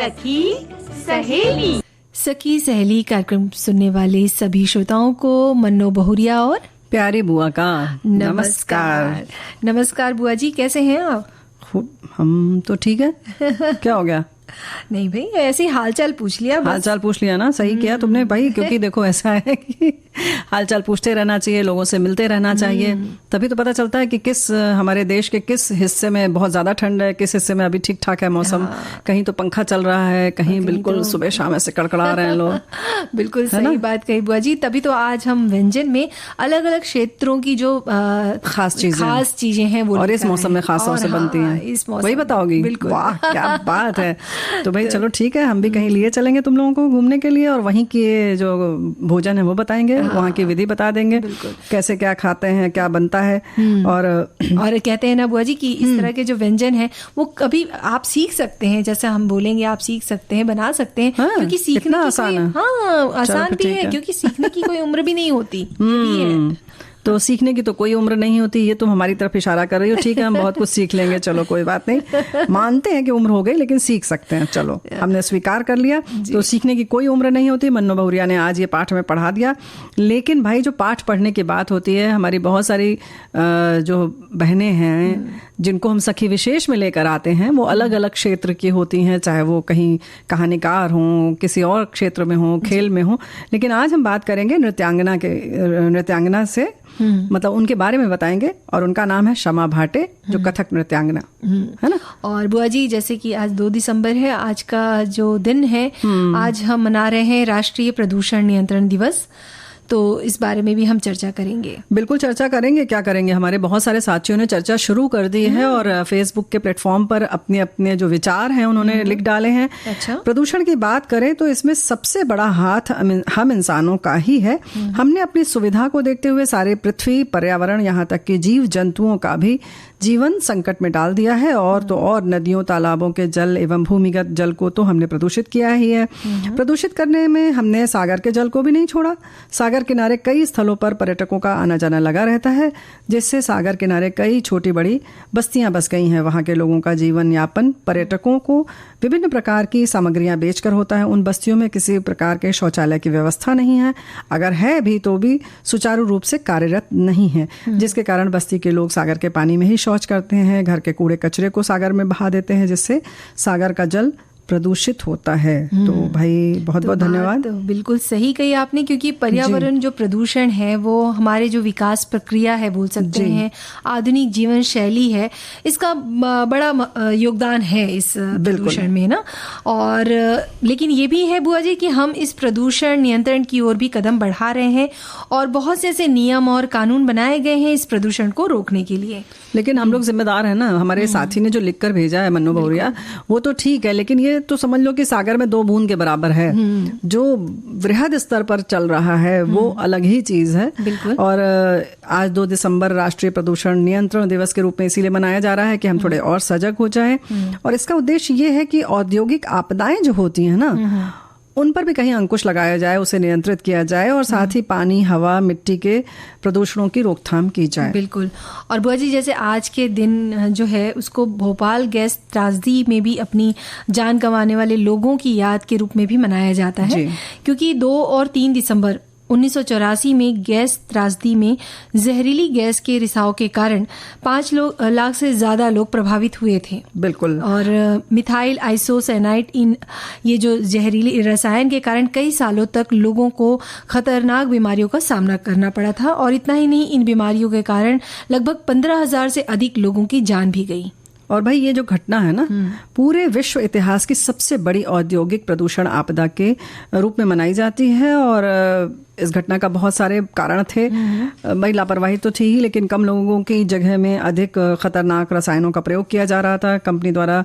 सखी सहेली। सखी सहेली कार्यक्रम सुनने वाले सभी श्रोताओं को मन्नो बहुरिया और प्यारी बुआ का नमस्कार। नमस्कार बुआ जी, कैसे हैं आप? हम तो ठीक है। क्या हो गया? नहीं भाई, ऐसे ही हालचाल पूछ लिया बस। हालचाल पूछ लिया ना, सही किया तुमने भाई, क्योंकि देखो ऐसा है कि हालचाल पूछते रहना चाहिए, लोगों से मिलते रहना चाहिए, तभी तो पता चलता है कि किस हमारे देश के किस हिस्से में बहुत ज्यादा ठंड है, किस हिस्से में अभी ठीक ठाक है मौसम। कहीं तो पंखा चल रहा है, कहीं बिल्कुल सुबह शाम ऐसे कड़कड़ा रहे हैं लोग। बिल्कुल सही बात कही बुआ जी। तभी तो आज हम व्यंजन में अलग अलग क्षेत्रों की जो खास चीजें हैं वो, और इस मौसम में खास तौर से बनती हैं, वही बताओगी? बिल्कुल, वाह क्या बात है। तो भाई चलो ठीक है, हम भी कहीं लिए चलेंगे तुम लोगों को घूमने के लिए, और वहीं की जो भोजन है वो बताएंगे, वहाँ की विधि बता देंगे, कैसे क्या खाते हैं, क्या बनता है। और कहते हैं ना बुआ जी कि इस तरह के जो व्यंजन है वो कभी आप सीख सकते हैं, जैसे हम बोलेंगे आप सीख सकते हैं, बना सकते हैं, क्योंकि सीखना आसान है। हाँ, आसान भी है, क्योंकि सीखने की कोई उम्र भी नहीं होती। तो सीखने की तो कोई उम्र नहीं होती, ये तुम हमारी तरफ इशारा कर रही हो। ठीक है, हम बहुत कुछ सीख लेंगे, चलो कोई बात नहीं, मानते हैं कि उम्र हो गई लेकिन सीख सकते हैं, चलो हमने स्वीकार कर लिया। तो सीखने की कोई उम्र नहीं होती, मन्नो बहुरिया ने आज ये पाठ में पढ़ा दिया। लेकिन भाई जो पाठ पढ़ने की बात होती है, हमारी बहुत सारी जो बहनें हैं जिनको हम सखी विशेष में लेकर आते हैं, वो अलग अलग क्षेत्र की होती हैं, चाहे वो कहीं कहानीकार हों, किसी और क्षेत्र में हों, खेल में हों। लेकिन आज हम बात करेंगे नृत्यांगना से, मतलब उनके बारे में बताएंगे, और उनका नाम है शमा भाटे, जो कथक नृत्यांगना है ना। और बुआ जी, जैसे कि आज 2 दिसंबर है, आज का जो दिन है, आज हम मना रहे हैं राष्ट्रीय प्रदूषण नियंत्रण दिवस। तो इस बारे में भी हम चर्चा करेंगे। बिल्कुल चर्चा करेंगे, क्या करेंगे, हमारे बहुत सारे साथियों ने चर्चा शुरू कर दी है, और फेसबुक के प्लेटफॉर्म पर अपने अपने जो विचार हैं उन्होंने लिख डाले हैं। अच्छा। प्रदूषण की बात करें तो इसमें सबसे बड़ा हाथ हम इंसानों का ही है। हमने अपनी सुविधा को देखते हुए सारे पृथ्वी, पर्यावरण, यहाँ तक कि जीव जंतुओं का भी जीवन संकट में डाल दिया है। और तो और नदियों, तालाबों के जल एवं भूमिगत जल को तो हमने प्रदूषित किया ही है। प्रदूषित करने में हमने सागर के जल को भी नहीं छोड़ा। सागर किनारे कई स्थलों पर पर्यटकों का आना जाना लगा रहता है, जिससे सागर किनारे कई छोटी बड़ी बस्तियां बस गई हैं। वहां के लोगों का जीवन यापन पर्यटकों को विभिन्न प्रकार की सामग्रियां बेचकर होता है। उन बस्तियों में किसी प्रकार के शौचालय की व्यवस्था नहीं है, अगर है भी तो भी सुचारू रूप से कार्यरत नहीं है, जिसके कारण बस्ती के लोग सागर के पानी में ही शौच करते हैं। घर के कूड़े कचरे को सागर में बहा देते हैं, जिससे सागर का जल प्रदूषित होता है। तो भाई बहुत बहुत धन्यवाद। बिल्कुल सही कही आपने, क्योंकि पर्यावरण जो प्रदूषण है वो हमारे जो विकास प्रक्रिया है बोल सकते हैं, आधुनिक जीवन शैली है, इसका बड़ा योगदान है इस प्रदूषण में ना। और लेकिन ये भी है बुआ जी कि हम इस प्रदूषण नियंत्रण की ओर भी कदम बढ़ा रहे हैं, और बहुत से ऐसे नियम और कानून बनाए गए हैं इस प्रदूषण को रोकने के लिए। लेकिन हम लोग जिम्मेदार हैं ना। हमारे साथी ने जो लिखकर भेजा है मन्नो बहुरिया, वो तो ठीक है, लेकिन ये तो समझ लो कि सागर में 2 बूंद के बराबर है। जो वृहद स्तर पर चल रहा है वो अलग ही चीज है। और आज 2 दिसंबर राष्ट्रीय प्रदूषण नियंत्रण दिवस के रूप में इसीलिए मनाया जा रहा है कि हम थोड़े और सजग हो जाएं। और इसका उद्देश्य ये है कि औद्योगिक आपदाएं जो होती हैं ना, उन पर भी कहीं अंकुश लगाया जाए, उसे नियंत्रित किया जाए, और साथ ही पानी, हवा, मिट्टी के प्रदूषणों की रोकथाम की जाए। बिल्कुल। और बुआ जी, जैसे आज के दिन जो है उसको भोपाल गैस त्रासदी में भी अपनी जान गंवाने वाले लोगों की याद के रूप में भी मनाया जाता है, क्योंकि 2 और 3 दिसंबर 1984 में गैस त्रासदी में जहरीली गैस के रिसाव के कारण 5 लाख से ज्यादा लोग प्रभावित हुए थे। बिल्कुल। और मिथाइल आइसोसाइनाइड, इन ये जो जहरीली रसायन के कारण कई सालों तक लोगों को खतरनाक बीमारियों का सामना करना पड़ा था। और इतना ही नहीं, इन बीमारियों के कारण लगभग 15,000 से अधिक लोगों की जान भी गई। और भाई ये जो घटना है ना, पूरे विश्व इतिहास की सबसे बड़ी औद्योगिक प्रदूषण आपदा के रूप में मनाई जाती है। और इस घटना का बहुत सारे कारण थे। भाई लापरवाही तो थी ही, लेकिन कम लोगों की जगह में अधिक खतरनाक रसायनों का प्रयोग किया जा रहा था। कंपनी द्वारा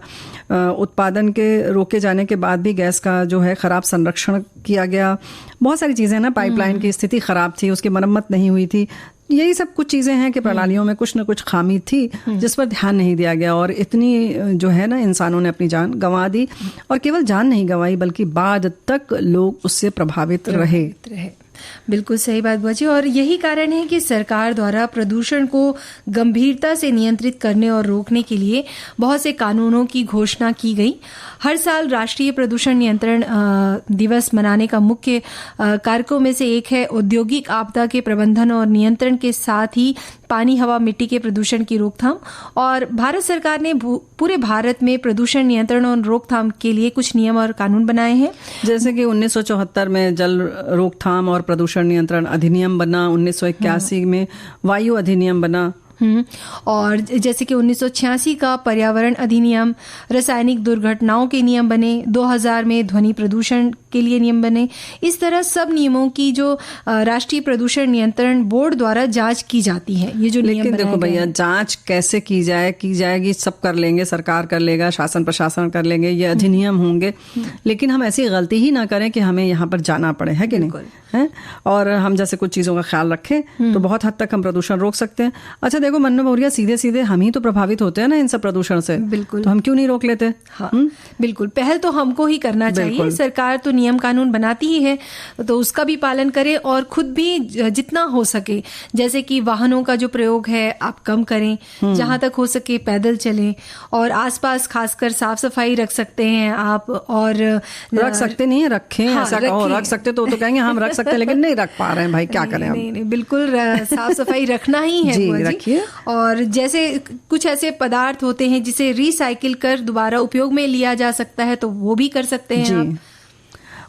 उत्पादन के रोके जाने के बाद भी गैस का जो है खराब संरक्षण किया गया। बहुत सारी चीजें ना, पाइपलाइन की स्थिति खराब थी, उसकी मरम्मत नहीं हुई थी। यही सब कुछ चीजें हैं कि प्रणालियों में कुछ न कुछ खामी थी, जिस पर ध्यान नहीं दिया गया। और इतनी जो है ना, इंसानों ने अपनी जान गंवा दी, और केवल जान नहीं गंवाई बल्कि बाद तक लोग उससे प्रभावित रहे। बिल्कुल सही बात बुआ जी। और यही कारण है कि सरकार द्वारा प्रदूषण को गंभीरता से नियंत्रित करने और रोकने के लिए बहुत से कानूनों की घोषणा की गई। हर साल राष्ट्रीय प्रदूषण नियंत्रण दिवस मनाने का मुख्य कारकों में से एक है औद्योगिक आपदा के प्रबंधन और नियंत्रण के साथ ही पानी, हवा, मिट्टी के प्रदूषण की रोकथाम। और भारत सरकार ने पूरे भारत में प्रदूषण नियंत्रण और रोकथाम के लिए कुछ नियम और कानून बनाए हैं। जैसे कि 1974 में जल रोकथाम और प्रदूषण नियंत्रण अधिनियम बना, 1981 में वायु अधिनियम बना, और जैसे कि 1986 का पर्यावरण अधिनियम, रासायनिक दुर्घटनाओं के नियम बने, 2000 में ध्वनि प्रदूषण के लिए नियम बने। इस तरह सब नियमों की जो राष्ट्रीय प्रदूषण नियंत्रण बोर्ड द्वारा जांच की जाती है। ये जो लेकिन देखो भैया, जांच कैसे की जाएगी, सब कर लेंगे, सरकार कर लेगा, शासन प्रशासन कर लेंगे, ये अधिनियम होंगे, लेकिन हम ऐसी गलती ही ना करें कि हमें यहाँ पर जाना पड़े, है कि नहीं है? और हम जैसे कुछ चीजों का ख्याल रखें तो बहुत हद तक हम प्रदूषण रोक सकते हैं। अच्छा देखो मन्नू मौर्या, सीधे सीधे हम ही तो प्रभावित होते हैं ना इन सब प्रदूषण से। बिल्कुल। तो हम क्यों नहीं रोक लेते? हाँ, बिल्कुल, पहल तो हमको ही करना चाहिए। सरकार तो नियम कानून बनाती ही है, तो उसका भी पालन करें और खुद भी जितना हो सके, जैसे कि वाहनों का जो प्रयोग है आप कम करें, जहां तक हो सके पैदल चलें, और आसपास खासकर साफ सफाई रख सकते हैं आप। और रख सकते नहीं, रखें। हाँ, ऐसा कहो, रख सकते तो कहेंगे हम रख सकते हैं, लेकिन नहीं रख पा रहे हैं भाई, क्या करें हम? नहीं, बिल्कुल साफ सफाई रखना ही है जी, रखिए। और जैसे कुछ ऐसे पदार्थ होते हैं जिसे रिसाइकिल कर दोबारा उपयोग में लिया जा सकता है, तो वो भी कर सकते हैं आप।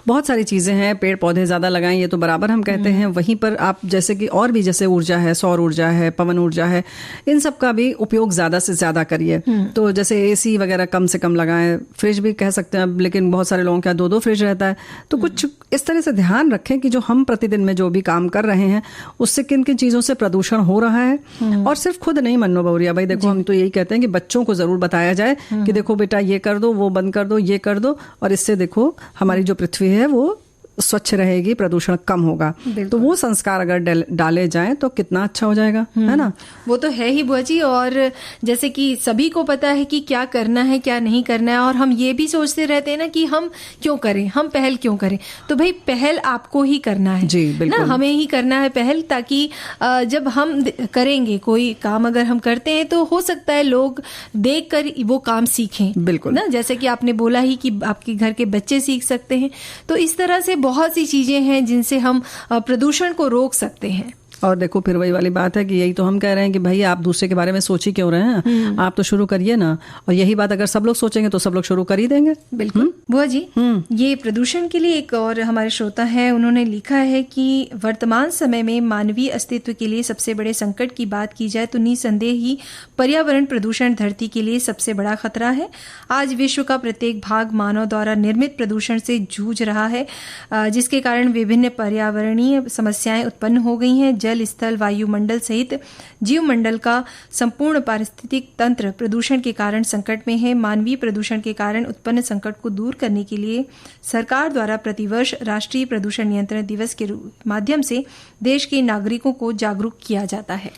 बहुत सारी चीज़ें हैं, पेड़ पौधे ज़्यादा लगाएं, ये तो बराबर हम कहते हैं। वहीं पर आप जैसे कि और भी जैसे ऊर्जा है, सौर ऊर्जा है, पवन ऊर्जा है, इन सब का भी उपयोग ज़्यादा से ज़्यादा करिए। तो जैसे एसी वगैरह कम से कम लगाएं, फ्रिज भी कह सकते हैं अब, लेकिन बहुत सारे लोगों का 2-2 फ्रिज रहता है। तो कुछ इस तरह से ध्यान रखें कि जो हम प्रतिदिन में जो भी काम कर रहे हैं उससे किन किन चीज़ों से प्रदूषण हो रहा है। और सिर्फ खुद नहीं मन्नू मौर्या भाई, देखो हम तो यही कहते हैं कि बच्चों को ज़रूर बताया जाए कि देखो बेटा ये कर दो, वो बंद कर दो, ये कर दो, और इससे देखो हमारी जो पृथ्वी है वो स्वच्छ रहेगी, प्रदूषण कम होगा। तो वो संस्कार अगर डाले जाएं तो कितना अच्छा हो जाएगा, है ना? वो तो है ही बुआ जी। और जैसे कि सभी को पता है कि क्या करना है, क्या नहीं करना है, और हम ये भी सोचते रहते हैं ना कि हम क्यों करें, हम पहल क्यों करें। तो भाई पहल आपको ही करना है जी, बिल्कुल ना, हमें ही करना है पहल, ताकि जब हम करेंगे कोई काम, अगर हम करते हैं तो हो सकता है लोग देख कर वो काम सीखें। बिल्कुल ना, जैसे कि आपने बोला ही कि आपके घर के बच्चे सीख सकते हैं। तो इस तरह से बहुत सी चीजें हैं जिनसे हम प्रदूषण को रोक सकते हैं। और देखो फिर वही वाली बात है कि यही तो हम कह रहे हैं कि भाई आप दूसरे के बारे में सोच ही क्यों रहे हैं, आप तो शुरू करिए ना। और यही बात अगर सब लोग सोचेंगे तो सब लोग शुरू कर ही देंगे। बिल्कुल बुआ जी। ये प्रदूषण के लिए एक और हमारे श्रोता है, उन्होंने लिखा है कि वर्तमान समय में मानवीय अस्तित्व के लिए सबसे बड़े संकट की बात की जाए तो निसंदेह ही पर्यावरण प्रदूषण धरती के लिए सबसे बड़ा खतरा है। आज विश्व का प्रत्येक भाग मानव द्वारा निर्मित प्रदूषण से जूझ रहा है, जिसके कारण विभिन्न पर्यावरणीय समस्याएं उत्पन्न हो गई हैं। जल, स्थल, वायुमंडल सहित जीवमंडल का संपूर्ण पारिस्थितिक तंत्र प्रदूषण के कारण संकट में है। मानवीय प्रदूषण के कारण उत्पन्न संकट को दूर करने के लिए सरकार द्वारा प्रतिवर्ष राष्ट्रीय प्रदूषण नियंत्रण दिवस के माध्यम से देश के नागरिकों को जागरूक किया जाता है।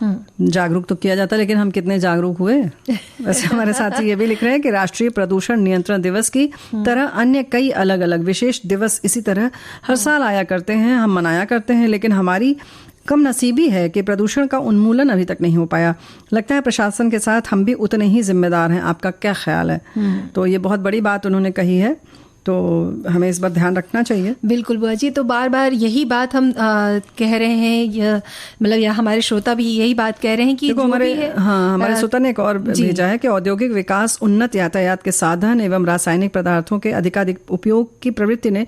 जागरूक तो किया जाता है, लेकिन हम कितने जागरूक हुए? वैसे हमारे साथी ये भी लिख रहे हैं कि राष्ट्रीय प्रदूषण नियंत्रण दिवस की तरह अन्य कई अलग अलग विशेष दिवस इसी तरह हर साल आया करते हैं, हम मनाया करते हैं, लेकिन हमारी कम नसीबी है कि प्रदूषण का उन्मूलन अभी तक नहीं हो पाया। लगता है प्रशासन के साथ हम भी उतने ही जिम्मेदार हैं। आपका क्या ख्याल है? तो ये बहुत बड़ी बात उन्होंने कही है, तो हमें इस पर ध्यान रखना चाहिए। बिल्कुल बुआ जी। तो बार बार यही बात हम कह रहे हैं, मतलब या हमारे श्रोता भी यही बात कह रहे हैं कि हमारे श्रोता ने एक और भेजा है कि औद्योगिक विकास, उन्नत यातायात के साधन एवं रासायनिक पदार्थों के अधिकाधिक उपयोग की प्रवृत्ति ने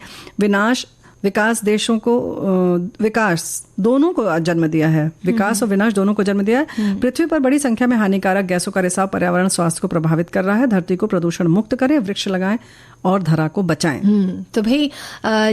विकास देशों को विकास दोनों को जन्म दिया है, विकास और विनाश दोनों को जन्म दिया है। पृथ्वी पर बड़ी संख्या में हानिकारक गैसों का रिसाव पर्यावरण स्वास्थ्य को प्रभावित कर रहा है। धरती को प्रदूषण मुक्त करें, वृक्ष लगाएं और धरा को बचाएं। तो भाई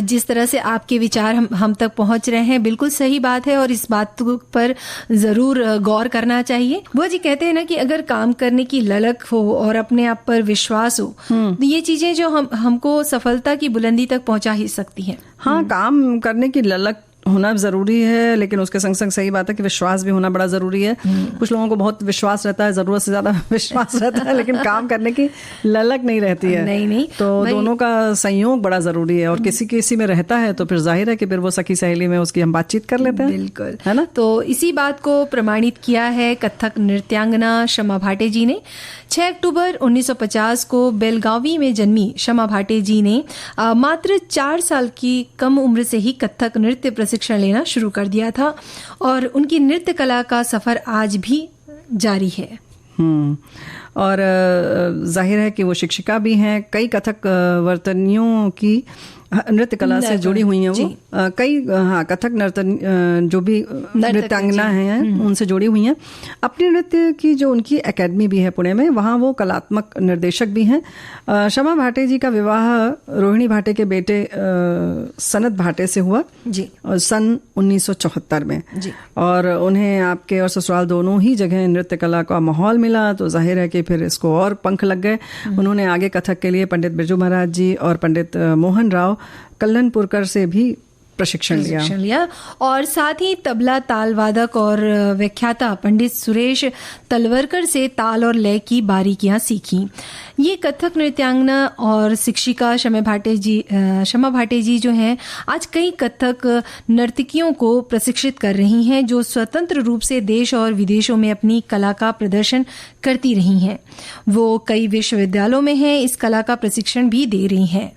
जिस तरह से आपके विचार हम तक पहुंच रहे हैं, बिल्कुल सही बात है और इस बात पर जरूर गौर करना चाहिए। वो जी कहते हैं ना कि अगर काम करने की ललक हो और अपने आप पर विश्वास हो, तो ये चीजें जो हमको सफलता की बुलंदी तक पहुंचा ही सकती हैं। हाँ, काम करने की ललक होना ज़रूरी है, लेकिन उसके संग संग सही बात है कि विश्वास भी होना बड़ा ज़रूरी है। कुछ लोगों को बहुत विश्वास रहता है, ज़रूरत से ज़्यादा विश्वास रहता है, लेकिन काम करने की ललक नहीं रहती है। नहीं तो दोनों का संयोग बड़ा ज़रूरी है, और किसी किसी में रहता है तो फिर जाहिर है कि फिर वो सखी सहेली में उसकी हम बातचीत कर लेते हैं। बिल्कुल, है ना। तो इसी बात को प्रमाणित किया है कथक नृत्यांगना शमा भाटे जी ने। 6 अक्टूबर 1950 को बेलगावी में जन्मी शमा भाटे जी ने मात्र 4 साल की कम उम्र से ही कथक नृत्य प्रशिक्षण लेना शुरू कर दिया था, और उनकी नृत्य कला का सफर आज भी जारी है। और जाहिर है कि वो शिक्षिका भी हैं, कई कथक वर्तनियों की नृत्य कला से जुड़ी हुई हैं वो। कई कथक जो भी नृत्यांगना हैं उनसे जुड़ी हुई हैं। अपने नृत्य की जो उनकी एकेडमी भी है पुणे में, वहाँ वो कलात्मक निर्देशक भी हैं। शमा भाटे जी का विवाह रोहिणी भाटे के बेटे सनत भाटे से हुआ जी, सन 1974 में जी। और उन्हें आपके और ससुराल दोनों ही जगह नृत्य कला का माहौल मिला, तो जाहिर है कि फिर इसको और पंख लग गए। उन्होंने आगे कथक के लिए पंडित बिरजू महाराज जी और पंडित मोहन राव कल्लनपुरकर से भी प्रशिक्षण लिया, और साथ ही तबला ताल वादक और व्याख्याता पंडित सुरेश तलवरकर से ताल और लय की बारीकियां सीखी। ये कथक नृत्यांगना और शिक्षिका शमा भाटे जी जो हैं, आज कई कथक नर्तकियों को प्रशिक्षित कर रही हैं, जो स्वतंत्र रूप से देश और विदेशों में अपनी कला का प्रदर्शन करती रही हैं। वो कई विश्वविद्यालयों में हैं, इस कला का प्रशिक्षण भी दे रही हैं,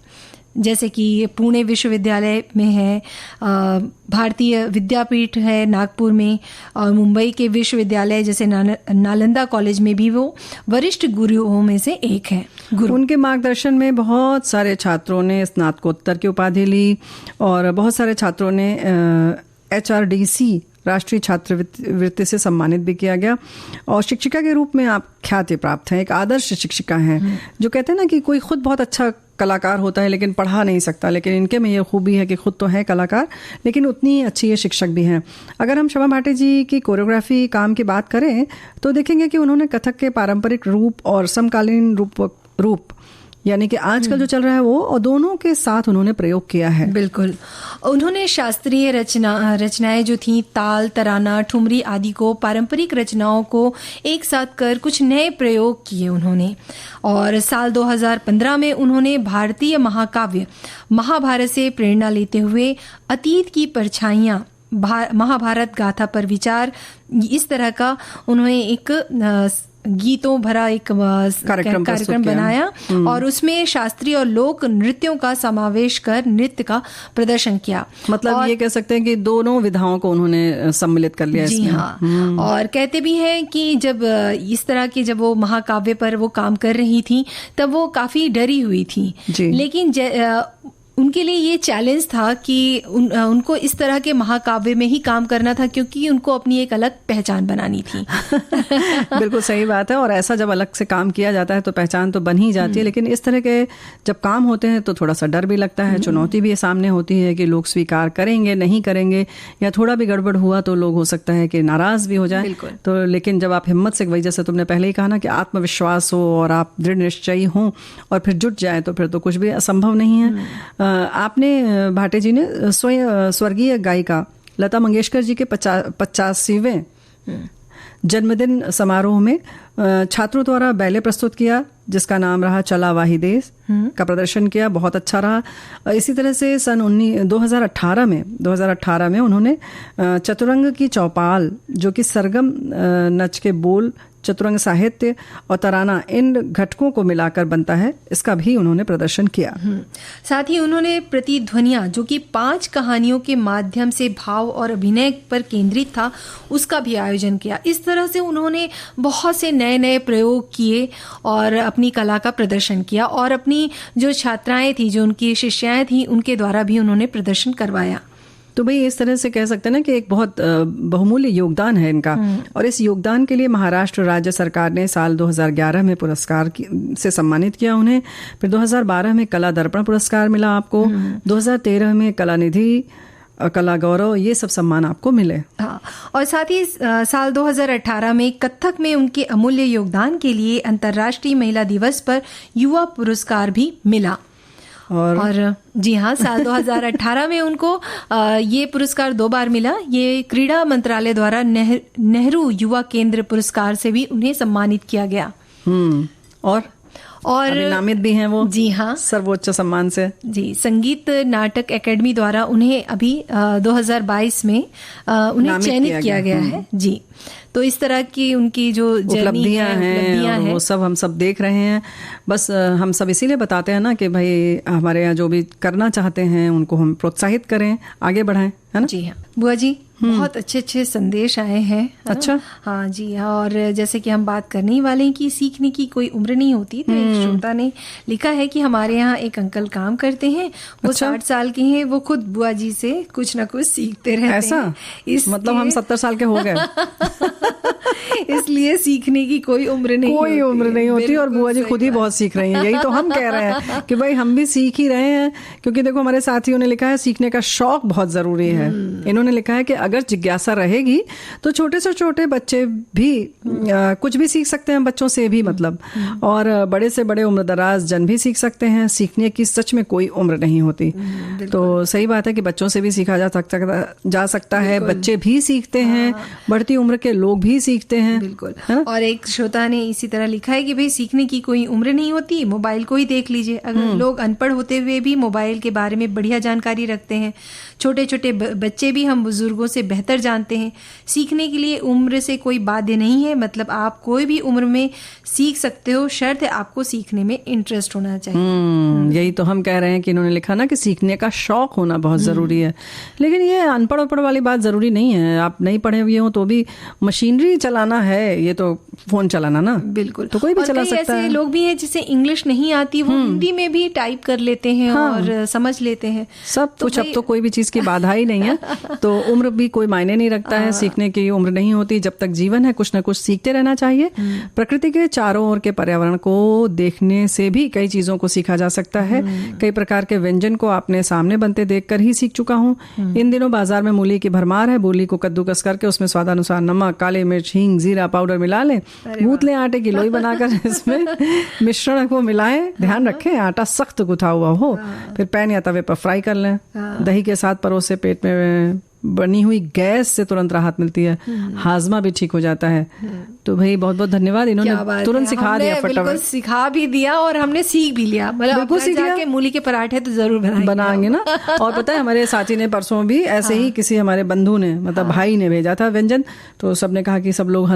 जैसे कि पुणे विश्वविद्यालय में है, भारतीय विद्यापीठ है नागपुर में, और मुंबई के विश्वविद्यालय जैसे नालंदा कॉलेज में भी वो वरिष्ठ गुरुओं में से एक है। उनके मार्गदर्शन में बहुत सारे छात्रों ने स्नातकोत्तर की उपाधि ली, और बहुत सारे छात्रों ने HRDC राष्ट्रीय छात्रवृत्ति से सम्मानित भी किया गया, और शिक्षिका के रूप में आप ख्याति प्राप्त हैं। एक आदर्श शिक्षिका हैं, जो कहते हैं ना कि कोई खुद बहुत अच्छा कलाकार होता है लेकिन पढ़ा नहीं सकता, लेकिन इनके में ये खूबी है कि खुद तो है कलाकार लेकिन उतनी अच्छी ये शिक्षक भी हैं। अगर हम शमा भाटे जी की कोरियोग्राफी काम की बात करें तो देखेंगे कि उन्होंने कथक के पारंपरिक रूप और समकालीन रूप यानी कि आजकल जो चल रहा है वो, और दोनों के साथ उन्होंने प्रयोग किया है। बिल्कुल, उन्होंने शास्त्रीय रचनाएं जो थी, ताल, तराना, ठुमरी आदि को, पारंपरिक रचनाओं को एक साथ कर कुछ नए प्रयोग किए उन्होंने। और साल 2015 में उन्होंने भारतीय महाकाव्य महाभारत से प्रेरणा लेते हुए अतीत की परछाइयां महाभारत गाथा पर विचार, इस तरह का उन्होंने एक गीतों भरा एक कार्यक्रम बनाया, और उसमें शास्त्रीय और लोक नृत्यों का समावेश कर नृत्य का प्रदर्शन किया। मतलब ये कह सकते हैं कि दोनों विधाओं को उन्होंने सम्मिलित कर लिया। जी हाँ, और कहते भी हैं कि जब इस तरह के जब वो महाकाव्य पर वो काम कर रही थी तब वो काफी डरी हुई थी, लेकिन उनके लिए ये चैलेंज था कि उनको इस तरह के महाकाव्य में ही काम करना था, क्योंकि उनको अपनी एक अलग पहचान बनानी थी। बिल्कुल सही बात है, और ऐसा जब अलग से काम किया जाता है तो पहचान तो बन ही जाती है, लेकिन इस तरह के जब काम होते हैं तो थोड़ा सा डर भी लगता है, चुनौती भी सामने होती है कि लोग स्वीकार करेंगे नहीं करेंगे, या थोड़ा भी गड़बड़ हुआ तो लोग हो सकता है कि नाराज भी हो जाए। तो लेकिन जब आप हिम्मत से, वही जैसे तुमने पहले ही कहा ना कि आत्मविश्वास हो और आप दृढ़ निश्चयी हों और फिर जुट जाए तो फिर तो कुछ भी असंभव नहीं है। आपने भाटे जी ने स्वर्गीय गायिका लता मंगेशकर जी के 85वें जन्मदिन समारोह में छात्रों द्वारा बैले प्रस्तुत किया, जिसका नाम रहा चला वाही देश का प्रदर्शन किया, बहुत अच्छा रहा। इसी तरह से सन 2018 में उन्होंने चतुरंग की चौपाल, जो कि सरगम नच के बोल, चतुरंग साहित्य और तराना, इन घटकों को मिलाकर बनता है, इसका भी उन्होंने प्रदर्शन किया। साथ ही उन्होंने प्रतिध्वनियां, जो कि 5 कहानियों के माध्यम से भाव और अभिनय पर केंद्रित था, उसका भी आयोजन किया। इस तरह से उन्होंने बहुत से नए नए प्रयोग किए और अपनी कला का प्रदर्शन किया, और अपनी जो छात्राएं थी, जो उनकी शिष्याएं थी, उनके द्वारा भी उन्होंने प्रदर्शन करवाया। तो भाई इस तरह से कह सकते हैं ना कि एक बहुत बहुमूल्य योगदान है इनका, और इस योगदान के लिए महाराष्ट्र राज्य सरकार ने साल 2011 में पुरस्कार से सम्मानित किया उन्हें। फिर 2012 में कला दर्पण पुरस्कार मिला आपको, 2013 में कला निधि, कला गौरव, ये सब सम्मान आपको मिले। हाँ, और साथ ही साल 2018 में कथक में उनके अमूल्य योगदान के लिए अंतर्राष्ट्रीय महिला दिवस पर युवा पुरस्कार भी मिला। और जी हाँ, साल 2018 में उनको ये पुरस्कार 2 बार मिला। ये क्रीड़ा मंत्रालय द्वारा नेहरू युवा केंद्र पुरस्कार से भी उन्हें सम्मानित किया गया। और नामित भी हैं वो, जी हाँ, सर्वोच्च सम्मान से। जी, संगीत नाटक एकेडमी द्वारा उन्हें अभी 2022 में उन्हें चयनित किया गया है। जी, तो इस तरह की उनकी जो उपलब्धियां हैं वो सब हम सब देख रहे हैं। बस हम सब इसीलिए बताते हैं ना कि भाई हमारे यहाँ जो भी करना चाहते हैं उनको हम प्रोत्साहित करें, आगे बढ़ाएं, है ना? जी हाँ बुआ जी, बहुत अच्छे अच्छे संदेश आए हैं। अच्छा, हाँ जी हाँ। और जैसे कि हम बात करने ही वाले हैं कि सीखने की कोई उम्र नहीं होती, तो एक श्रोता ने लिखा है कि हमारे यहाँ एक अंकल काम करते हैं, वो 60 साल के हैं, वो खुद बुआ जी से कुछ ना कुछ सीखते रहते हैं। ऐसा मतलब हम 70 साल के हो गए इसलिए सीखने की कोई उम्र नहीं होती और बुआ जी खुद ही बहुत सीख रही हैं। यही तो हम कह रहे हैं कि भाई हम भी सीख ही रहे हैं, क्योंकि देखो हमारे साथियों ने लिखा है सीखने का शौक बहुत जरूरी है। इन्होंने लिखा है कि अगर जिज्ञासा रहेगी तो छोटे से छोटे बच्चे भी कुछ भी सीख सकते हैं, बच्चों से भी मतलब, और बड़े से बड़े उम्रदराज जन भी सीख सकते हैं। सीखने की सच में कोई उम्र नहीं होती। तो सही बात है कि बच्चों से भी सीखा जा सकता है, बच्चे भी सीखते हैं, बढ़ती उम्र के लोग भी सीखते हैं। बिल्कुल। और एक श्रोता ने इसी तरह लिखा है कि भाई सीखने की कोई उम्र नहीं होती, मोबाइल को ही देख लीजिए। अगर लोग अनपढ़ होते हुए भी मोबाइल के बारे में बढ़िया जानकारी रखते हैं, छोटे छोटे बच्चे भी हम बुजुर्गों से बेहतर जानते हैं। सीखने के लिए उम्र से कोई बाध्य नहीं है, मतलब आप कोई भी उम्र में सीख सकते हो, शर्त है आपको सीखने में इंटरेस्ट होना चाहिए। यही तो हम कह रहे हैं कि इन्होंने लिखा ना कि सीखने का शौक होना बहुत जरूरी है। लेकिन ये अनपढ़ वाली बात जरूरी नहीं है। आप नहीं पढ़े हुए हो तो भी मशीनरी चलाना है, ये तो फोन चलाना ना, बिल्कुल, तो कोई भी चला सकता है। ऐसे लोग भी हैं जिसे इंग्लिश नहीं आती, वो हिंदी में भी टाइप कर लेते हैं और समझ लेते हैं सब कुछ। अब तो कोई भी चीज की बाधा ही नहीं है, तो उम्र भी कोई मायने नहीं रखता है। सीखने की उम्र नहीं होती, जब तक जीवन है कुछ ना कुछ सीखते रहना चाहिए। प्रकृति के चारों ओर के पर्यावरण को देखने से भी कई चीजों को सीखा जा सकता है। कई प्रकार के व्यंजन को आपने सामने बनते देखकर ही सीख चुका हूँ। इन दिनों बाजार में मूली की भरमार है। मूली को कद्दूकस करके उसमें स्वादानुसार नमक, काले मिर्च, हींग, जीरा पाउडर मिला लें, गूंथ लें, आटे की लोई बनाकर इसमें मिश्रण को मिलाएं। ध्यान रखें आटा सख्त गुथा हुआ हो, फिर पैन या तवे पर फ्राई कर लें। दही के साथ परोसे पेट में बनी हुई गैस से तुरंत राहत मिलती है, हाजमा भी ठीक हो जाता है। तो भाई बहुत बहुत धन्यवाद, इन्होंने तुरंत सिखा दिया, फटाफट सिखा भी दिया और हमने सीख भी लिया। मतलब सीख लिया। मूली के पराठे तो जरूर बनाएंगे ना। और पता है हमारे साथी ने परसों भी ऐसे ही किसी हमारे बंधु ने मतलब भाई ने भेजा था व्यंजन, तो सबने कहा कि सब लोग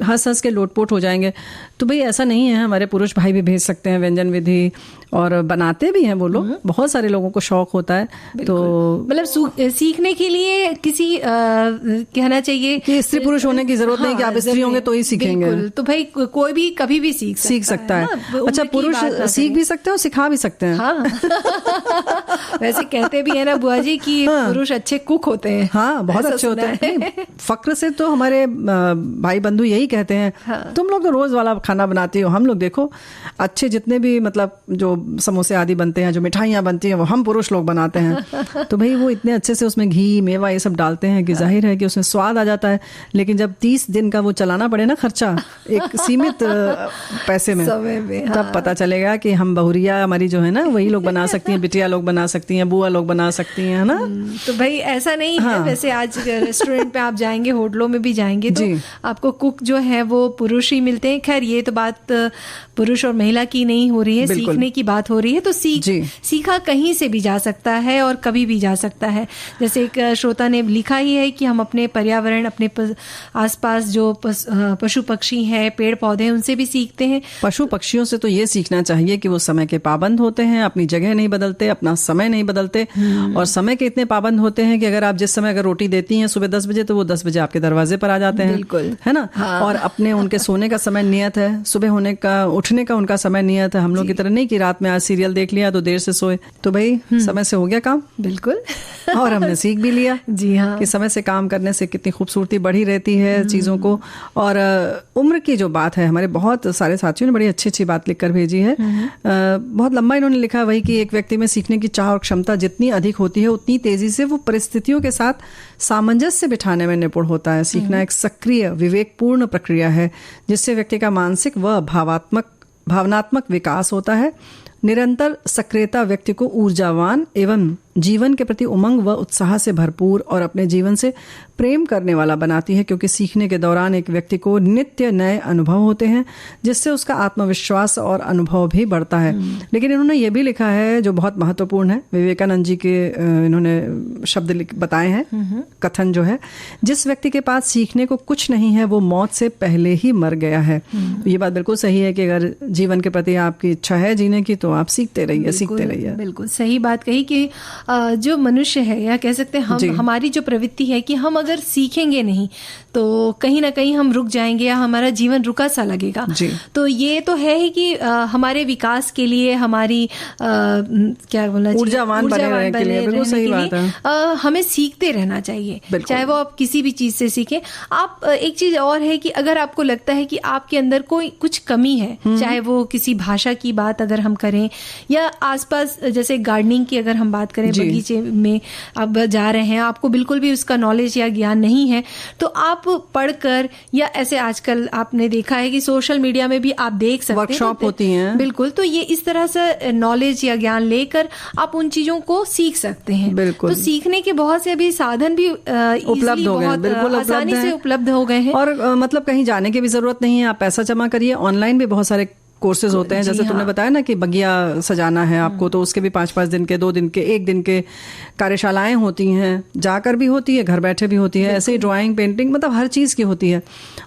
हंस के लोटपोट हो जाएंगे। तो भाई ऐसा नहीं है, हमारे पुरुष भाई भी भेज सकते हैं व्यंजन विधि, और बनाते भी हैं वो लोग। बहुत सारे लोगों को शौक होता है, तो मतलब सीखने के लिए किसी कहना चाहिए कि स्त्री पुरुष होने की जरूरत नहीं कि आप स्त्री होंगे तो ही सीखेंगे। तो भाई कोई भी कभी भी सीख सकता है। अच्छा, पुरुष सीख भी सकते हैं और सिखा भी सकते हैं। हाँ। वैसे कहते भी है ना बुआ जी कि पुरुष अच्छे कुक होते हैं। हाँ, बहुत अच्छे होते हैं। फक्र से तो हमारे भाई बंधु यही कहते हैं, तुम लोग तो रोज वाला खाना बनाती हो, हम लोग देखो अच्छे जितने भी मतलब जो समोसे आदि बनते हैं, जो मिठाइयाँ बनती हैं, वो हम पुरुष लोग बनाते हैं। तो भाई वो इतने अच्छे से उसमें घी, मेवा, ये सब डालते हैं कि जाहिर है कि उसमें स्वाद आ जाता है। लेकिन जब 30 दिन का वो चलाना पड़े ना खर्चा एक सीमित पैसे में, तब पता चलेगा कि हम बहुरिया हमारी जो है ना वही लोग बना सकती हैं, बिटिया लोग बना सकती हैं, बुआ लोग बना सकती हैं, है ना। तो भाई ऐसा नहीं है। वैसे आज रेस्टोरेंट पे आप जाएंगे, होटलों में भी जाएंगे, तो आपको कुक जो है वो पुरुष ही मिलते हैं। खैर ये तो बात पुरुष और महिला की नहीं हो रही है, सीखने की बात हो रही है। तो सीखा कहीं से भी जा सकता है और कभी भी जा सकता है। जैसे एक श्रोता ने लिखा ही है कि हम अपने पर्यावरण, अपने आसपास जो पशु पक्षी हैं, पेड़ पौधे हैं, उनसे भी सीखते हैं। पशु पक्षियों से तो ये सीखना चाहिए कि वो समय के पाबंद होते हैं, अपनी जगह नहीं बदलते, अपना समय नहीं बदलते, और समय के इतने पाबंद होते हैं कि अगर आप जिस समय अगर रोटी देती हैं सुबह 10 बजे, तो वो 10 बजे आपके दरवाजे पर आ जाते हैं। बिल्कुल, है ना। और अपने उनके सोने का समय नियत है, सुबह होने का, उठने का उनका समय नियत है। हम लोग की तरह नहीं कि रात में आज सीरियल देख लिया तो देर से सोए। तो भाई समय से हो गया काम। बिल्कुल। और हमने सीख भी लिया जी हाँ, कि समय से काम करने से कितनी खूबसूरती बढ़ी रहती है चीजों को। और उम्र की जो बात है, हमारे बहुत सारे साथियों ने बड़ी अच्छी बात लिखकर भेजी है। बहुत लंबा इन्होंने लिखा वही कि एक व्यक्ति में सीखने की चाह और क्षमता जितनी अधिक होती है, उतनी तेजी से वो परिस्थितियों के साथ सामंजस्य बिठाने में निपुण होता है। सीखना एक सक्रिय विवेकपूर्ण प्रक्रिया है जिससे व्यक्ति का मानसिक व भावनात्मक विकास होता है। निरंतर सक्रियता व्यक्ति को ऊर्जावान एवं जीवन के प्रति उमंग व उत्साह से भरपूर और अपने जीवन से प्रेम करने वाला बनाती है, क्योंकि सीखने के दौरान एक व्यक्ति को नित्य नए अनुभव होते हैं जिससे उसका आत्मविश्वास और अनुभव भी बढ़ता है। लेकिन इन्होंने ये भी लिखा है जो बहुत महत्वपूर्ण है, विवेकानंद जी के इन्होंने शब्द बताए हैं, कथन जो है, जिस व्यक्ति के पास सीखने को कुछ नहीं है वो मौत से पहले ही मर गया है। ये बात बिल्कुल सही है कि अगर जीवन के प्रति आपकी इच्छा है जीने की तो आप सीखते रहिए। बिल्कुल सही बात कही कि जो मनुष्य है, या कह सकते हैं हमारी जो प्रवृत्ति है कि हम अगर सीखेंगे नहीं तो कहीं ना कहीं हम रुक जाएंगे या हमारा जीवन रुका सा लगेगा। तो ये तो है ही कि हमारे विकास के लिए, हमारी क्या बोलना चाहिए, ऊर्जावान बनने के लिए, बिल्कुल सही बात है, हमें सीखते रहना चाहिए, चाहे वो आप किसी भी चीज से सीखें। आप एक चीज और है कि अगर आपको लगता है कि आपके अंदर कोई कुछ कमी है, चाहे वो किसी भाषा की बात अगर हम करें या आसपास जैसे गार्डनिंग की अगर हम बात करें, बगीचे में आप जा रहे हैं, आपको बिल्कुल भी उसका नॉलेज या ज्ञान नहीं है, तो आप पढ़कर या ऐसे आजकल आपने देखा है कि सोशल मीडिया में भी आप देख सकते हैं, वर्कशॉप होती हैं, बिल्कुल, तो ये इस तरह से नॉलेज या ज्ञान लेकर आप उन चीजों को सीख सकते हैं। तो सीखने के बहुत से अभी साधन भी उपलब्ध हो गए, बिल्कुल आसानी से उपलब्ध हो गए हैं, और मतलब कहीं जाने की भी जरूरत नहीं है, आप पैसा जमा करिए, ऑनलाइन भी बहुत सारे कोर्सेज होते हैं। जैसे तुमने बताया ना कि बगिया सजाना है आपको, तो उसके भी 5-5 दिन के, 2 दिन के, 1 दिन के कार्यशालाएं होती हैं, जाकर भी होती है, घर बैठे भी होती है, ऐसे ही ड्राइंग, पेंटिंग, मतलब हर चीज़ की होती है।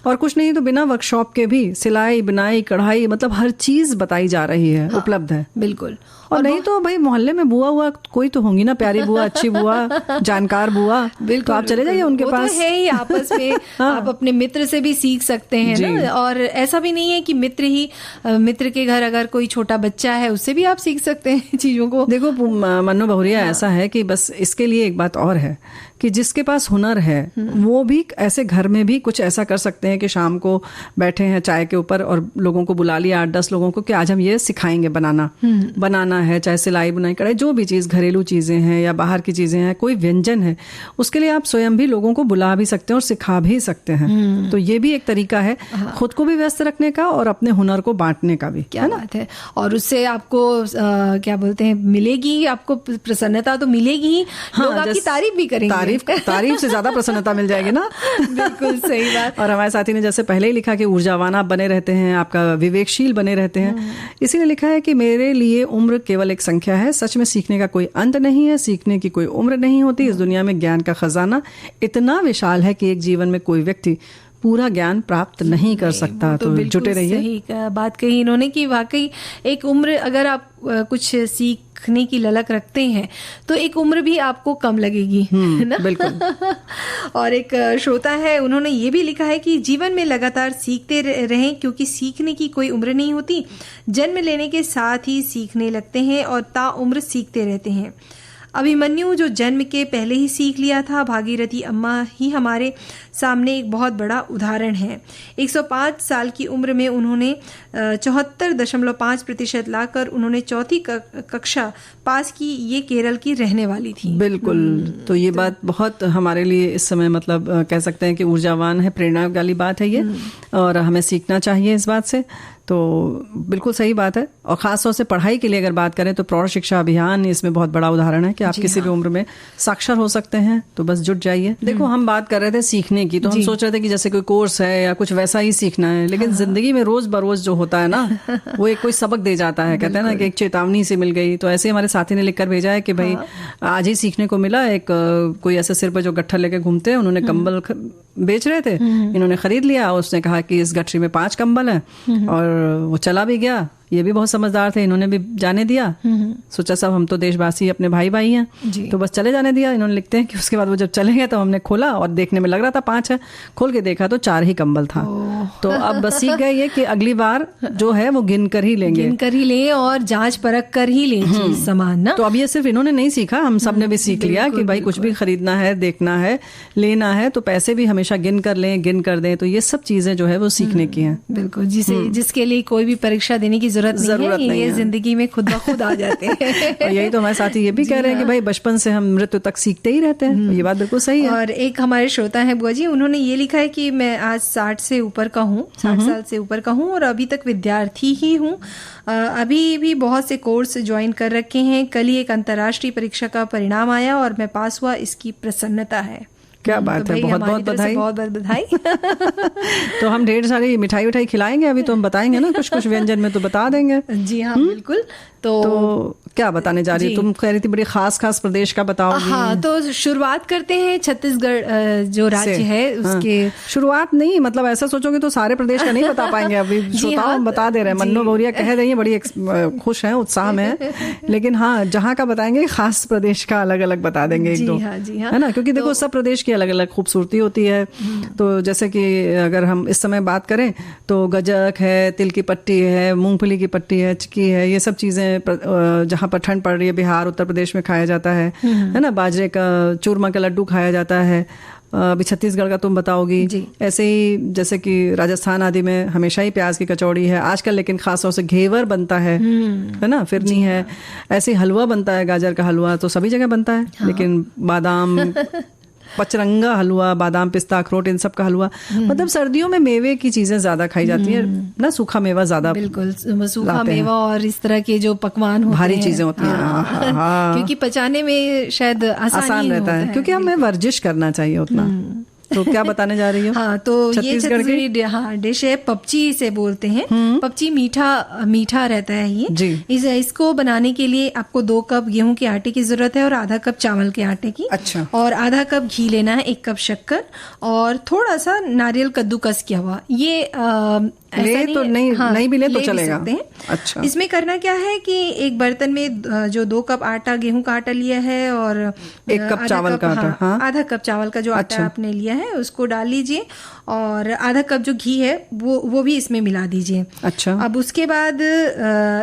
और कुछ नहीं तो बिना वर्कशॉप के भी सिलाई, बुनाई, कढ़ाई, मतलब हर चीज़ बताई जा रही है, उपलब्ध है। बिल्कुल। और नहीं तो भाई मोहल्ले में बुआ हुआ कोई तो होंगी ना, प्यारी बुआ, अच्छी बुआ, जानकार बुआ, तो आप चले जाइए उनके पास। तो है ही आपस में आप अपने मित्र से भी सीख सकते हैं ना। और ऐसा भी नहीं है कि मित्र के घर अगर कोई छोटा बच्चा है उससे भी आप सीख सकते हैं चीजों को। देखो मन्नू बहुरिया, ऐसा है कि बस इसके लिए एक बात और है कि जिसके पास हुनर है वो भी ऐसे घर में भी कुछ ऐसा कर सकते हैं कि शाम को बैठे हैं चाय के ऊपर और लोगों को बुला लिया, 8-10 लोगों को, कि आज हम ये सिखाएंगे बनाना है, चाहे सिलाई बुनाई कढ़ाई, जो भी चीज़, घरेलू चीज़ें हैं या बाहर की चीज़ें हैं, कोई व्यंजन है, उसके लिए आप स्वयं भी लोगों को बुला भी सकते हैं और सिखा भी सकते हैं। तो ये भी एक तरीका है खुद को भी व्यस्त रखने का और अपने हुनर को बांटने का भी। क्या बात है। और उससे आपको क्या बोलते हैं, मिलेगी, आपको प्रसन्नता तो मिलेगी ही, लोग आपकी तारीफ भी करेंगे। तारीफ से ज्यादा प्रसन्नता मिल जाएगी ना। बिल्कुल सही बात। और हमारे साथी ने जैसे पहले ही लिखा कि ऊर्जावान आप बने रहते हैं, आपका विवेकशील बने रहते हैं। इसीलिए लिखा है कि मेरे लिए उम्र केवल एक संख्या है, सच में सीखने का कोई अंत नहीं है, सीखने की कोई उम्र नहीं होती। इस दुनिया में ज्ञान का खजाना इतना विशाल है कि एक जीवन में कोई व्यक्ति पूरा ज्ञान प्राप्त नहीं कर सकता। तो जुटे रहिए। सही बात कही इन्होंने कि वाकई एक उम्र, अगर आप कुछ सीखने की ललक रखते हैं तो एक उम्र भी आपको कम लगेगी, है ना। बिल्कुल। और एक श्रोता है, उन्होंने ये भी लिखा है कि जीवन में लगातार सीखते रहें, क्योंकि सीखने की कोई उम्र नहीं होती। जन्म लेने के साथ ही सीखने लगते हैं और ताउम्र सीखते रहते हैं। अभिमन्यु जो जन्म के पहले ही सीख लिया था, भागीरथी अम्मा ही हमारे सामने एक बहुत बड़ा उदाहरण है। 105 साल की उम्र में उन्होंने 74.5% लाकर उन्होंने 4वीं कक्षा पास की। ये केरल की रहने वाली थी। बिल्कुल। तो ये बात बहुत हमारे लिए इस समय मतलब कह सकते हैं कि ऊर्जावान है, प्रेरणा वाली बात है ये, और हमें सीखना चाहिए इस बात से। तो बिल्कुल सही बात है। और खासतौर से पढ़ाई के लिए अगर बात करें तो प्रौढ़ शिक्षा अभियान इसमें बहुत बड़ा उदाहरण है कि आप किसी भी उम्र में साक्षर हो सकते हैं, तो बस जुट जाइए। देखो हम बात कर रहे थे सीखने की, तो हम सोच रहे थे कि जैसे कोई कोर्स है या कुछ वैसा ही सीखना है, लेकिन जिंदगी में रोज बरोज जो होता है ना वो एक कोई सबक दे जाता है। कहते हैं ना कि एक चेतावनी से मिल गई। तो ऐसे हमारे साथी ने लिखकर भेजा है कि भाई आज ही सीखने को मिला। एक कोई ऐसे सिर पर जो गट्ठर लेके घूमते हैं, उन्होंने कंबल बेच रहे थे, इन्होंने खरीद लिया। उसने कहा कि इस गठरी में 5 कंबल हैं, और वो चला भी गया। ये भी बहुत समझदार थे, इन्होंने भी जाने दिया। सोचा सब हम तो देशवासी अपने भाई भाई हैं, तो बस चले जाने दिया। इन्होंने लिखते हैं कि उसके बाद वो जब चले गए तो हमने खोला और देखने में लग रहा था 5 है, खोल के देखा तो 4 ही कंबल था। तो अब बस सीख गए ये कि अगली बार जो है वो गिन कर ही लेंगे, गिन कर ही लें और जांच परख कर ही लें सामान ना। तो अब ये सिर्फ इन्होंने नहीं सीखा, हम सब ने भी सीख लिया कि भाई कुछ भी खरीदना है, देखना है, लेना है तो पैसे भी हमेशा गिन कर दें। तो ये सब चीजें जो है वो सीखने की हैं। बिल्कुल। जिसके लिए कोई भी परीक्षा देने की जरूरत नहीं है, ये जिंदगी में खुद ब खुद आ जाते हैं। और यही तो हमारे साथी ये भी कह रहे हैं कि भाई बचपन से हम मृत्यु तक सीखते ही रहते हैं। ये बात बिल्कुल सही है। और एक हमारे श्रोता है बुआ जी, उन्होंने ये लिखा है कि मैं आज 60 से ऊपर का हूँ, 60 साल से ऊपर का हूँ और अभी तक विद्यार्थी ही हूँ। अभी भी बहुत से कोर्स ज्वाइन कर रखे हैं। कल ही एक अंतर्राष्ट्रीय परीक्षा का परिणाम आया और मैं पास हुआ, इसकी प्रसन्नता है। क्या बात है, बहुत बहुत बधाई। बहुत बहुत बधाई। तो हम ढेर सारी मिठाई विठाई खिलाएंगे अभी, तो हम बताएंगे ना कुछ कुछ व्यंजन में तो बता देंगे। जी हाँ बिल्कुल। तो क्या बताने जा रही है? तुम कह रही थी बड़ी खास खास प्रदेश का बताओगी। हाँ, तो शुरुआत करते हैं छत्तीसगढ़ जो राज्य है उसके। शुरुआत नहीं, मतलब ऐसा सोचोगे तो सारे प्रदेश का नहीं बता पाएंगे अभी। श्रोताओं हम बता दे रहे हैं, मन्नो भौरिया कह रही है, बड़ी खुश है, उत्साह में है। लेकिन हाँ, जहाँ का बताएंगे खास प्रदेश का अलग अलग बता देंगे एक दो, है ना, क्योंकि देखो सब प्रदेश की अलग अलग खूबसूरती होती है। तो जैसे कि अगर हम इस समय बात करें तो गजक है, तिल की पट्टी है, मूंगफली की पट्टी है, चिक्की है, ये सब चीजें जहाँ पर ठंड पड़ रही है, बिहार उत्तर प्रदेश में खाया जाता है ना। बाजरे का चूरमा का लड्डू खाया जाता है। अभी छत्तीसगढ़ का तुम बताओगी। ऐसे ही जैसे कि राजस्थान आदि में हमेशा ही प्याज की कचौड़ी है आजकल, लेकिन खास तौर से घेवर बनता है ना, फिरनी है। ऐसे ही हलवा बनता है, गाजर का हलवा तो सभी जगह बनता है। लेकिन बादाम पचरंगा हलवा, बादाम पिस्ता अखरोट, इन सब का हलवा, मतलब सर्दियों में मेवे की चीजें ज्यादा खाई जाती है ना, सूखा मेवा ज्यादा। बिल्कुल, सूखा मेवा और इस तरह के जो पकवान होते भारी चीजें होती हैं। क्योंकि पचाने में शायद आसान रहता है, क्योंकि हमें वर्जिश करना चाहिए उतना। तो क्या बताने जा रही हो? हाँ, तो ये छत्तीसगढ़ी डिश है, पपची से बोलते हैं। पपची मीठा रहता है ये। इसको बनाने के लिए आपको 2 कप गेहूं के आटे की जरूरत है और आधा कप चावल के आटे की। अच्छा। और आधा कप घी लेना है, 1 कप शक्कर और थोड़ा सा नारियल कद्दूकस किया हुआ। ये ले तो नहीं भी ले तो चलेगा। अच्छा। इसमें करना क्या है कि एक बर्तन में जो 2 कप आटा, गेहूं का आटा लिया है और 1 कप चावल का आटा, आधा कप चावल का जो आटा आपने लिया है उसको डाल लीजिए और आधा कप जो घी है वो भी इसमें मिला दीजिए। अच्छा। अब उसके बाद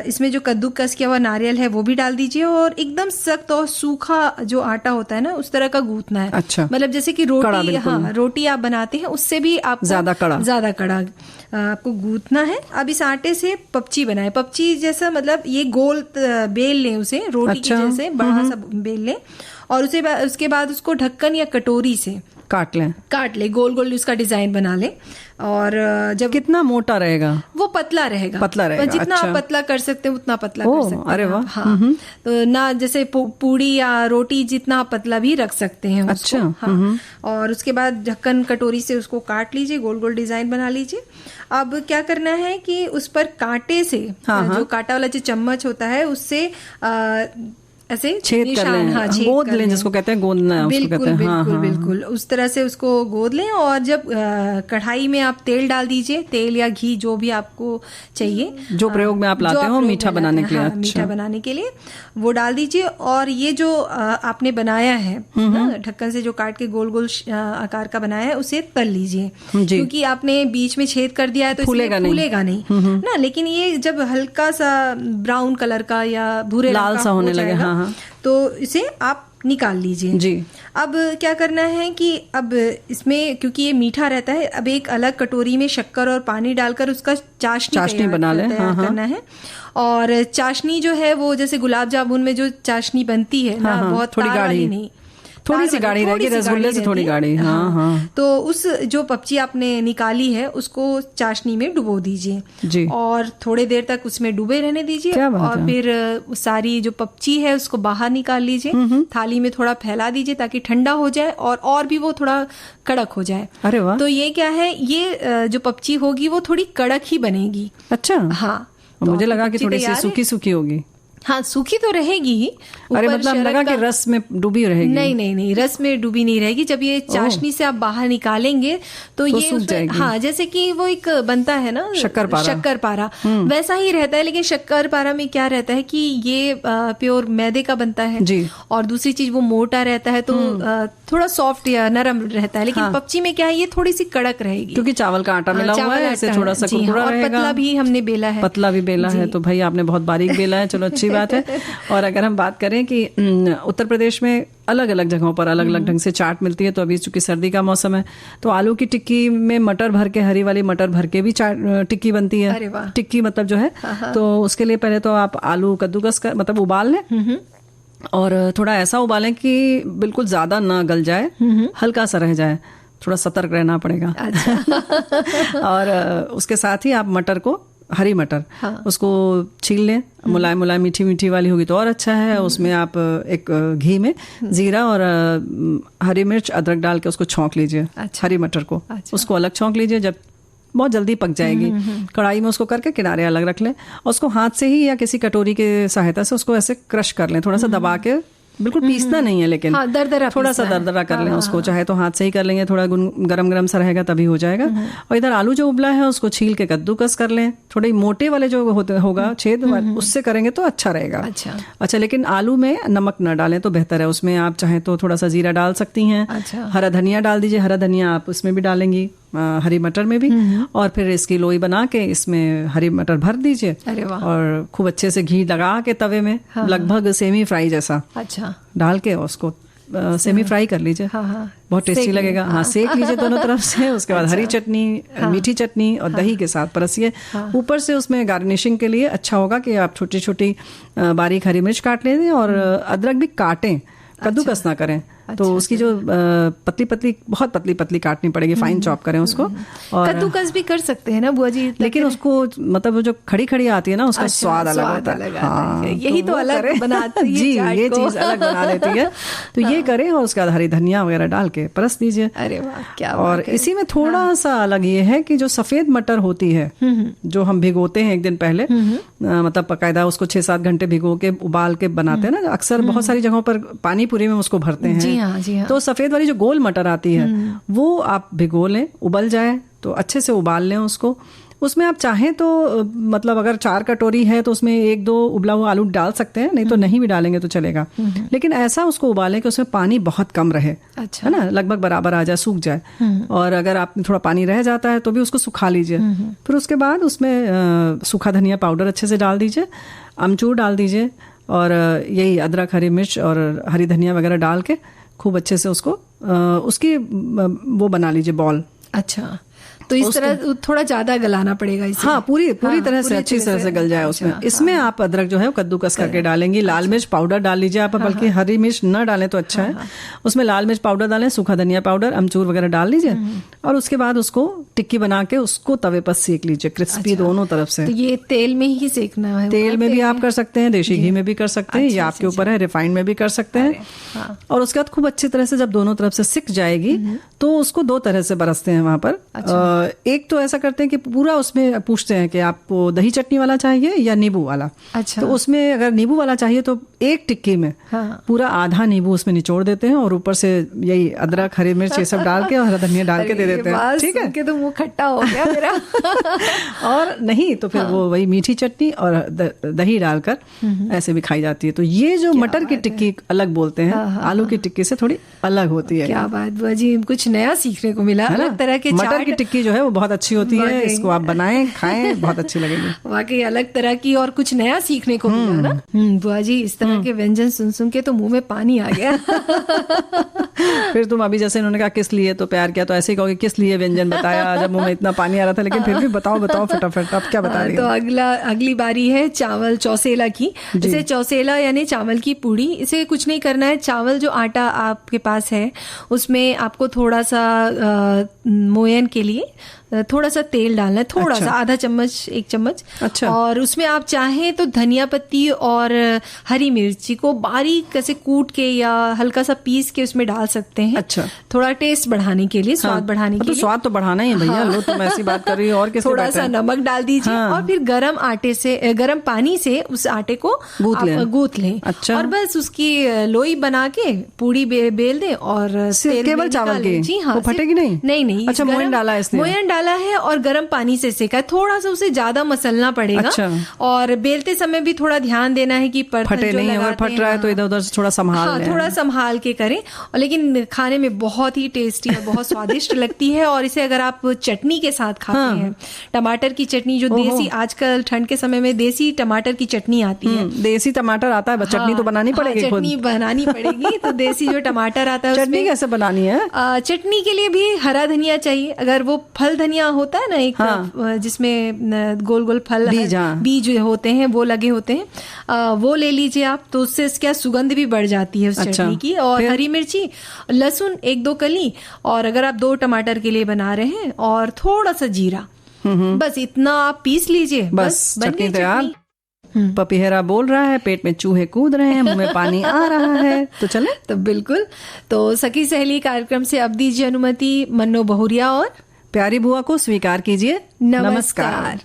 इसमें जो कद्दूकस किया हुआ नारियल है वो भी डाल दीजिए और एकदम सख्त और सूखा जो आटा होता है ना उस तरह का गूंथना है। अच्छा। मतलब जैसे कि रोटी, हाँ, रोटी आप बनाते हैं उससे भी आप ज्यादा कड़ा आपको गूंथना है। अब इस आटे से पपची बनाए, पपची जैसा मतलब ये गोल बेल लें उसे, रोटी की जैसे बड़ा सा बेल लें और उसके बाद उसको ढक्कन या कटोरी से काट ले, गोल गोल उसका डिजाइन बना ले। और जब कितना मोटा रहेगा? वो पतला रहेगा। जितना आप पतला कर सकते हैं उतना पतला कर सकते हैं। अरे वाह। हाँ, तो ना जैसे पूड़ी या रोटी जितना आप पतला भी रख सकते हैं उसको। अच्छा। हाँ। और उसके बाद ढक्कन कटोरी से उसको काट लीजिए, गोल गोल डिजाइन बना लीजिए। अब क्या करना है कि उस पर कांटे से, जो कांटा वाला जो चम्मच होता है उससे ऐसे छेद कर लें। हाँ, गोद लें, जिसको कहते हैं गोदना है, उसको कहते हैं। बिल्कुल उस तरह से उसको गोद लें और जब कढ़ाई में आप तेल डाल दीजिए, तेल या घी जो भी आपको चाहिए, जो प्रयोग में आप लाते हो मीठा बनाने के लिए। अच्छा। मीठा बनाने के लिए वो डाल दीजिए और ये जो आपने बनाया है ढक्कन से जो काट के गोल गोल आकार का बनाया है उसे तल लीजिए, क्योंकि आपने बीच में छेद कर दिया है तो फूलेगा नहीं ना। लेकिन ये जब हल्का सा ब्राउन कलर का या भूरे लाल सा होने लगे तो इसे आप निकाल लीजिए जी। अब क्या करना है कि अब इसमें क्योंकि ये मीठा रहता है, अब एक अलग कटोरी में शक्कर और पानी डालकर उसका चाशनी बना ले करना है। और चाशनी जो है वो जैसे गुलाब जामुन में जो चाशनी बनती है ना, बहुत थोड़ी गाढ़ी नहीं, थोड़ी सी गाढ़ी रहेगी, रसगुल्ले से थोड़ी गाढ़ी। हाँ। तो उस जो पपची आपने निकाली है उसको चाशनी में डुबो दीजिए जी। और थोड़ी देर तक उसमें डूबे रहने दीजिए और फिर सारी जो पपची है उसको बाहर निकाल लीजिए, थाली में थोड़ा फैला दीजिए ताकि ठंडा हो जाए और भी वो थोड़ा कड़क हो जाए। अरे वाह। तो ये क्या है, ये जो पपची होगी वो थोड़ी कड़क ही बनेगी। अच्छा। हाँ, मुझे लगा कि थोड़ी सी सूखी सूखी होगी। हाँ, सूखी तो रहेगी ही। अरे मतलब लगा कि रस में डूबी रहेगी। नहीं, रस में डूबी नहीं रहेगी। जब ये चाशनी से आप बाहर निकालेंगे तो ये सूख जाएगी। हाँ, जैसे कि वो एक बनता है ना शक्कर पारा वैसा ही रहता है। लेकिन शक्कर पारा में क्या रहता है कि ये प्योर मैदे का बनता है जी। और दूसरी चीज वो मोटा रहता है तो थोड़ा सॉफ्ट या नरम रहता है। लेकिन पपची में क्या है, ये थोड़ी सी कड़क रहेगी क्योंकि चावल का आटा मिला हुआ है, ऐसे थोड़ा सा कुरकुरा रहेगा। पतला भी हमने बेला है, पतला भी बेला है। तो भाई आपने बहुत बारीक बेला है, चलो अच्छी बात है। और अगर हम बात करें कि उत्तर प्रदेश में अलग अलग जगहों पर अलग अलग ढंग से चाट मिलती है, तो अभी चूंकि सर्दी का मौसम है तो आलू की टिक्की में मटर भर के, हरी वाली मटर भर के भी टिक्की बनती है। टिक्की मतलब जो है, तो उसके लिए पहले तो आप आलू कद्दूकस कर मतलब उबाल लें, और थोड़ा ऐसा उबालें कि बिल्कुल ज्यादा ना गल जाए, हल्का सा रह जाए, थोड़ा सतर्क रहना पड़ेगा। अच्छा। और उसके साथ ही आप मटर को, हरी मटर, उसको छील लें, मुलायम मुलायम मीठी मीठी वाली होगी तो और अच्छा है। उसमें आप एक घी में जीरा और हरी मिर्च अदरक डाल के उसको छौंक लीजिए। अच्छा। हरी मटर को उसको अलग छौंक लीजिए, जब बहुत जल्दी पक जाएगी। कढ़ाई में उसको करके किनारे अलग रख लें, और उसको हाथ से ही या किसी कटोरी के सहायता से उसको ऐसे क्रश कर लें, थोड़ा सा दबा के, बिल्कुल पीसना नहीं है लेकिन दरदरा, थोड़ा सा दरदरा कर लें उसको, चाहे तो हाथ से ही कर लेंगे, थोड़ा गरम गरम सा रहेगा तभी हो जाएगा। और इधर आलू जो उबला है उसको छील के कद्दूकस कर लें, थोड़े मोटे वाले जो होगा छेद उससे करेंगे तो अच्छा रहेगा। अच्छा, लेकिन आलू में नमक न डालें तो बेहतर है। उसमें आप चाहे तो थोड़ा सा जीरा डाल सकती हैं। हरा धनिया डाल दीजिए, हरा धनिया आप उसमें भी डालेंगी, हरी मटर में भी, और फिर इसकी लोई बना के इसमें हरी मटर भर दीजिए, और खूब अच्छे से घी लगा के तवे में, लगभग सेमी फ्राई जैसा डाल के उसको सेमी फ्राई कर लीजिए। बहुत टेस्टी लगेगा। हाँ, सेक लीजिए दोनों तरफ से। उसके बाद हरी चटनी, मीठी चटनी और दही के साथ परसिए। ऊपर से उसमें गार्निशिंग के लिए अच्छा होगा कि आप छोटी छोटी बारीक हरी मिर्च काट लें, और अदरक भी काटें, कद्दूकस ना करें। तो उसकी जो पतली पतली, बहुत पतली पतली काटनी पड़ेगी, फाइन चॉप करें उसको। और कद्दूकस भी कर सकते हैं ना बुआ जी, लेकिन उसको मतलब जो खड़ी खड़ी आती है ना, उसका स्वाद अलग होता है। हाँ, यही तो अलग बनाती है जी, ये चीज अलग बना देती है। तो ये करें, और उसके बाद हरी धनिया वगैरह डाल के परस दीजिए। अरे वाह, क्या और इसी में थोड़ा सा अलग ये है कि जो सफेद मटर होती है, जो हम भिगोते हैं एक दिन पहले, मतलब बकायदा उसको 6-7 घंटे भिगो के उबाल के बनाते हैं ना, अक्सर बहुत सारी जगहों पर पानी पूरी में उसको भरते हैं। जी हाँ। तो सफेद वाली जो गोल मटर आती है वो आप भिगो लें, उबल जाए तो अच्छे से उबाल लें उसको। उसमें आप चाहें तो मतलब अगर 4 कटोरी है तो उसमें 1-2 उबला हुआ आलू डाल सकते हैं, नहीं तो नहीं भी डालेंगे तो चलेगा। लेकिन ऐसा उसको उबालें कि उसमें पानी बहुत कम रहे, है ना, लगभग बराबर आ जाए, सूख जाए। और अगर आप थोड़ा पानी रह जाता है तो भी उसको सुखा लीजिए। फिर उसके बाद उसमें सूखा धनिया पाउडर अच्छे से डाल दीजिए, अमचूर डाल दीजिए, और यही अदरक, हरी मिर्च और हरी धनिया वगैरह डाल के खूब अच्छे से उसको उसकी वो बना लीजिए बॉल। अच्छा, तो इस तरह थोड़ा ज्यादा गलाना पड़ेगा इसे। हाँ, पूरी तरह से अच्छी तरह से गल जाए उसमें। इसमें आप अदरक जो है वो कद्दूकस करके डालेंगी। लाल मिर्च पाउडर डाल लीजिए आप, बल्कि हरी मिर्च न डालें तो अच्छा है। उसमें लाल मिर्च पाउडर डालें, सूखा धनिया पाउडर, अमचूर वगैरह डाल लीजिए, और उसके बाद उसको टिक्की बना के उसको तवे पर सेक लीजिए, क्रिस्पी दोनों तरफ से। तो ये तेल में ही सेकना है? तेल में भी आप कर सकते हैं, देशी घी में भी कर सकते हैं, ये आपके ऊपर है, रिफाइंड में भी कर सकते हैं। और उसके बाद खूब अच्छी तरह से जब दोनों तरफ से सिक जाएगी तो उसको 2 तरह से बरसते हैं वहां पर। एक तो ऐसा करते हैं कि पूरा उसमें पूछते हैं कि आपको दही चटनी वाला चाहिए या नींबू वाला। अच्छा। तो उसमें अगर नींबू वाला चाहिए तो एक टिक्की में पूरा आधा नींबू उसमें निचोड़ देते हैं, और ऊपर से यही अदरक, हरी मिर्च ये सब डाल के और हरा धनिया डाल के दे देते हैं। ठीक है, तो मुंह खट्टा हो गया मेरा। और नहीं तो फिर वो वही मीठी चटनी और दही डालकर ऐसे भी खाई जाती है। तो ये जो मटर की टिक्की अलग बोलते हैं, आलू की टिक्की से थोड़ी अलग होती है। क्या बात बुआ जी, कुछ नया सीखने को मिला। अलग तरह के मटर की टिक्की जो है वो बहुत अच्छी होती है, इसको आप बनाएं, खाएं, बहुत अच्छी लगेगी। वाकई अलग तरह की और कुछ नया सीखने को मिला ना बुआ जी। इस तरह के व्यंजन सुन के तो मुंह में पानी आ गया। फिर तुम अभी जैसे इन्होंने कहा किस लिए तो प्यार किया, तो ऐसे ही कहोगे किस लिए व्यंजन बताया, जब मुंह में इतना पानी आ रहा था। लेकिन फिर भी बताओ फटाफट, आप क्या बता रही हैं? तो अगली बारी है चावल चौसेला की। जैसे चौसेला यानी चावल की पूड़ी। इसे कुछ नहीं करना है, चावल जो आटा आपके पास है उसमें आपको थोड़ा सा मोयन के लिए थोड़ा सा तेल डालना है, थोड़ा सा, आधा चम्मच, 1 चम्मच। अच्छा। और उसमें आप चाहें तो धनिया पत्ती और हरी मिर्ची को बारीक ऐसे कूट के या हल्का सा पीस के उसमें डाल सकते हैं। अच्छा। थोड़ा टेस्ट बढ़ाने के लिए, स्वाद बढ़ाने के लिए। स्वाद तो बढ़ाना ही भैया। लो तुम ऐसी बात कर रही हो, और कैसे? थोड़ा सा नमक डाल दीजिए, और फिर गर्म पानी से उस आटे को गूंथ लें। अच्छा। और बस उसकी लोई बना के पूड़ी बेल दें, और केवल चावल की? जी हाँ, फटेगी नहीं? नहीं। अच्छा, मोयन डाला है इसलिए? मोयन डाला है और गर्म पानी से सेका है। थोड़ा सा उसे ज्यादा मसलना पड़ेगा। अच्छा। और बेलते समय भी थोड़ा ध्यान देना है कि फटे नहीं, अगर फट रहा है तो इधर उधर से थोड़ा संभाल लें। थोड़ा संभाल के करें। और लेकिन खाने में बहुत ही टेस्टी और बहुत स्वादिष्ट लगती है। और इसे अगर आप चटनी के साथ खाते हैं, टमाटर की चटनी जो देसी, आजकल ठंड के समय में देसी टमाटर की चटनी आती है। देसी टमाटर आता है, चटनी तो बनानी पड़ेगी, चटनी बनानी पड़ेगी। तो देसी जो टमाटर आता है, चटनी कैसे बनानी है? चटनी के लिए भी हरा धनिया चाहिए। अगर वो फल धनिया होता है ना, एक जिसमें गोल गोल फल बीज होते हैं वो लगे होते हैं, वो ले लीजिए आप। तो उससे क्या सुगंध भी बढ़ जाती है उस चटनी की। और हरी मिर्ची, लहसुन 1-2 कली, और अगर आप 2 टमाटर के लिए बना रहे हैं, और थोड़ा सा जीरा, बस इतना आप पीस लीजिए, बस चटनी तैयार। पपीहरा बोल रहा है, पेट में चूहे कूद रहे हैं, मुंह में पानी आ रहा है, तो चले। तो बिल्कुल। तो सखी सहेली कार्यक्रम से अब दीजिए अनुमति मन्नो बहुरिया और प्यारी बुआ को स्वीकार कीजिए। नमस्कार।